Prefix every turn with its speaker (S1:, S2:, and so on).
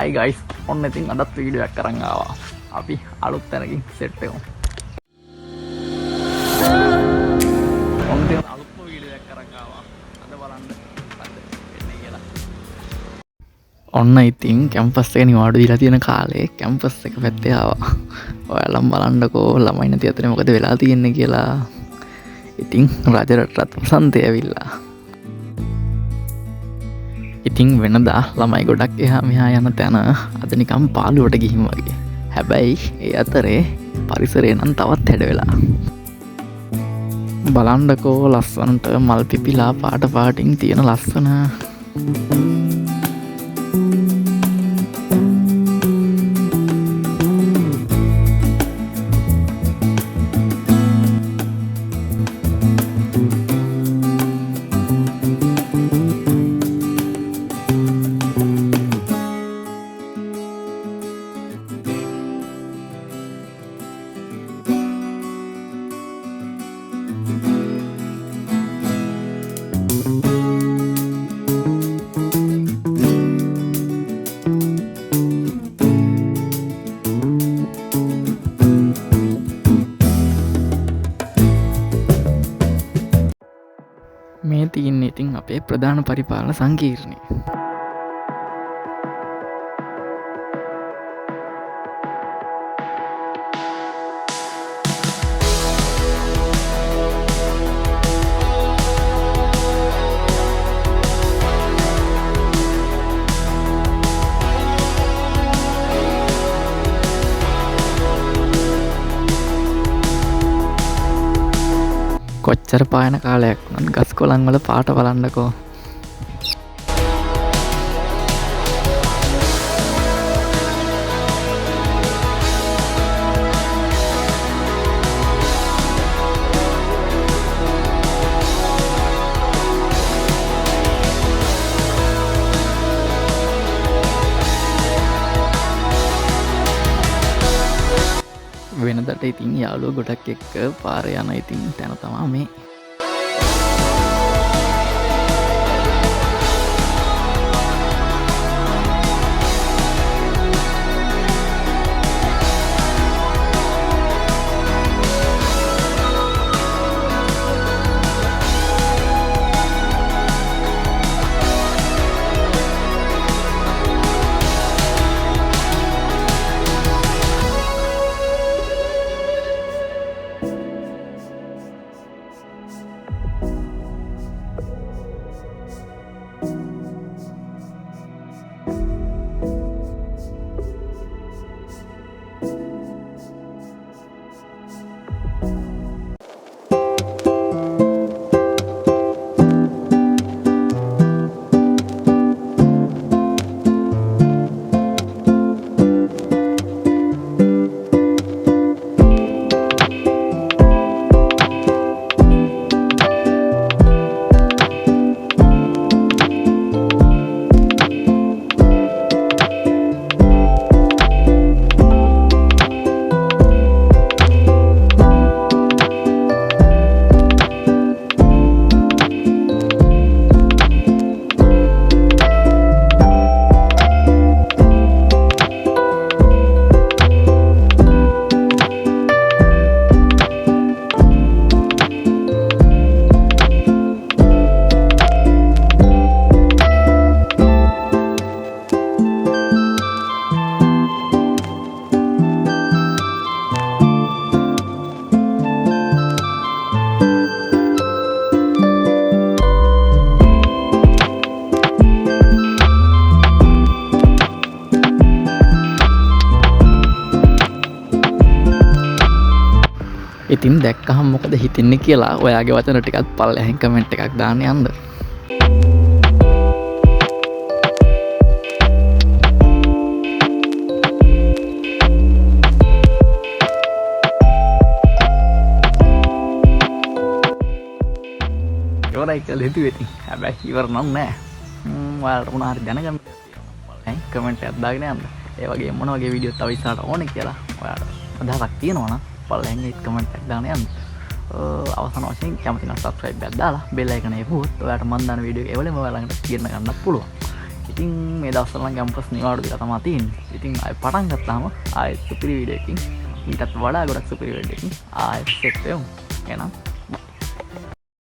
S1: Hi guys, ඔන්න ඉතින් අදත් වීඩියෝ එකක් අරන් ආවා. අපි අලුත් තැනකින් සෙට් වෙමු. ඔන්න ඉතින් අලුත්ම වීඩියෝ එකක් අරන් ආවා. අද බලන්න මොකද්ද වෙන්නේ කියලා. ඔන්න ඉතින් කැම්පස් එක නිවාඩු දීලා තියෙන කාලේ කැම්පස් එක පැත්තේ ආවා. ඔයාලම බලන්නකෝ ළමයි නැති අතරේ මොකද වෙලා තියෙන්නේ කියලා. ඉතින් රජරටත් වසන්තය ඇවිල්ලා. ඉතින් වෙනදා ළමයි ගොඩක් එහා මෙහා යන තැන අද නිකම් පාළුවට ගිහින් වගේ. හැබැයි ඒ අතරේ පරිසරය නම් තවත් හැඩ වෙලා. බලන්නකෝ ලස්සනට මල් පිපිලා පාට පාටින් තියෙන ලස්සන. මේ තියන්නේ ඉතින් අපේ ප්‍රධාන පරිපාලන සංකීර්ණය. කොච්චර පායන කාලයක් වුණත් ගස් කොළන් වල පාට බලන්නකෝ. වෙනදට ඉතින් යාළුවෝ ගොඩක් එක්ක පාරේ යන ඉතින් තැන තමා මේ. ඉතින් දැක්කහම මොකද හිතෙන්නේ කියලා ඔයාගේ වචන ටිකක් පල්ලෙහින් කමෙන්ට් එකක් දාන්න යන්න. ඉවරයි කියලා හිතුවේ ඉතින්. හැබැයි ඉවර නම් නෑ. ඔයාලට මොනවා හරි දැනගන්න තියෙනවා. කමෙන්ට් එකක් දාගෙන යන්න. ඒ වගේ මොන වගේ වීඩියෝ තව ඉස්සරහට ඕනේ කියලා ඔයාලට අදහසක් තියෙනවා නම් පල්ලෙන් ඒත් කමෙන්ට් එකක් දාන්න යන්න. අවසාන වශයෙන් කැමති නම් subscribe එකක් දාලා bell icon එක පුවොත් ඔයාලට මම දාන වීඩියෝ එක එවලම ඔයාලා ළඟට කියන්න ගන්නත් පුළුවන්. ඉතින් මේ දවස්වල නම් කැම්පස් නිවාඩු දීලා තමයි තියෙන්නේ. ඉතින් ආයෙ පටන් ගත්තාම ආයෙ සුපිරි වීඩියෝ එකකින් ඊටත් වඩා ගොඩක් සුපිරි වීඩියෝ එකකින් ආයෙ සෙට් වෙමු. එහෙනම්